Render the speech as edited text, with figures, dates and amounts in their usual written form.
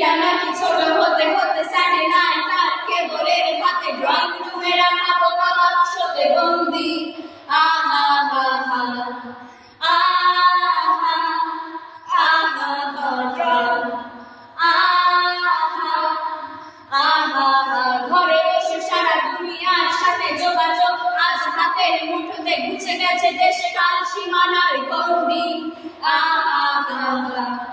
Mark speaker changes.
Speaker 1: টিভিটা নাকি ছোট হতে হতে স্যাটেলাইট আর কেবলের হাতে ড্রয়িং রুমে রাখা বোকা বাক্সতে বন্দি। আহা হা হা আহা আহা ড্রাগ আহা আহা ঘরে বসে সারা দুনিয়ার সাথে যোগাযোগ আজ হাতের মুঠোতে ঘুচে গেছে দেশ কাল সীমানার গণ্ডি। আহা